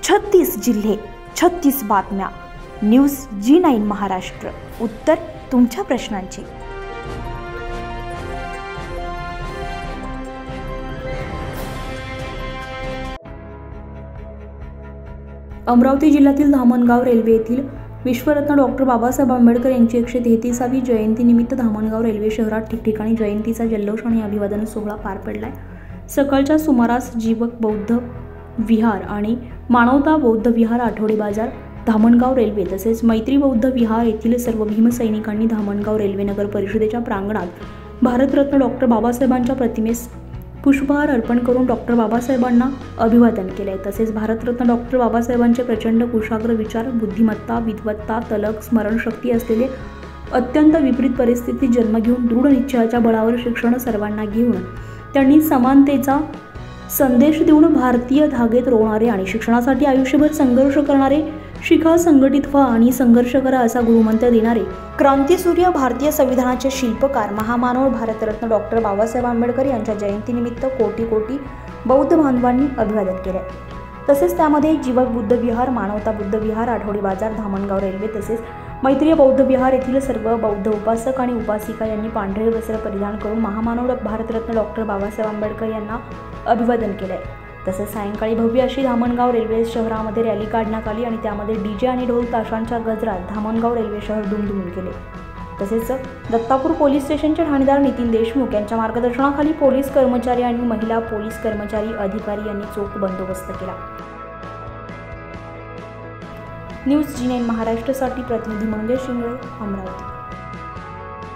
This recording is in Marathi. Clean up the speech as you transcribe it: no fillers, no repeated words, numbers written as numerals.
36 जिल्हे, 36 बातम्या. News G9 Maharashtra. उत्तर तुमच्या प्रश्नांची. अमरावती जिल्ह्यातील धामणगाव रेल्वे येथील विश्वरत्न डॉक्टर बाबासाहेब आंबेडकर यांची 133वी जयंतीनिमित्त धामणगाव रेल्वे शहरात ठिकठिकाणी जयंतीचा जल्लोष आणि अभिवादन सोहळा पार पडलाय. सकाळच्या सुमारास जीवक बौद्ध विहार आणि मानवता बौद्ध विहार, आठवडे बाजार, धामणगाव रेल्वे तसेच मैत्री बौद्ध विहार येथील सर्व भीमसैनिकांनी धामणगाव रेल्वे नगर परिषदेच्या प्रांगणात भारतरत्न डॉक्टर बाबासाहेबांच्या प्रतिमेस पुष्पहार अर्पण करून डॉक्टर बाबासाहेबांना अभिवादन केले. तसेच भारतरत्न डॉक्टर बाबासाहेबांचे प्रचंड कुशाग्र विचार, बुद्धिमत्ता, विद्वत्ता, तलक, स्मरणशक्ती असलेले अत्यंत विपरीत परिस्थितीत जन्म घेऊन दृढ निश्चयाच्या बळावर शिक्षण सर्वांना घेऊन त्यांनी समानतेचा संदेश देऊन भारतीय धागेत रोवणारे आणि शिक्षणासाठी आयुष्यभर संघर्ष करणारे, शिका, संघटित व्हा आणि संघर्ष करा असा गुरुमंत्र देणारे क्रांतीसूर्य, भारतीय संविधानाचे शिल्पकार, महामानव भारतरत्न डॉक्टर बाबासाहेब आंबेडकर यांच्या जयंतीनिमित्त कोटी कोटी बौद्ध बांधवांनी अभिवादन केले. तसेच त्यामध्ये जीवक बुद्ध विहार, मानवता बुद्ध विहार, आठवडी बाजार, धामणगाव रेल्वे तसेच मैत्री बौद्ध विहार येथील सर्व बौद्ध उपासक आणि उपासिका यांनी पांढरे वस्त्र परिधान करून महामानव भारतरत्न डॉक्टर बाबासाहेब आंबेडकर यांना अभिवादन केले. तसेच सायंकाळी भव्य अशी धामणगाव रेल्वे शहरामध्ये रॅली काढण्यात आली आणि त्यामध्ये DJ आणि ढोल ताशांच्या गजरात धामणगाव रेल्वे शहर दुमदुमून गेले. तसेच दत्तापूर पोलीस स्टेशनचे ठाणेदार नितीन देशमुख यांच्या मार्गदर्शनाखाली पोलीस कर्मचारी आणि महिला पोलीस कर्मचारी अधिकारी यांनी चोख बंदोबस्त केला. न्यूज G9 महाराष्ट्रासाठी प्रतिनिधी मंगेश शिंगळे, अमरावती.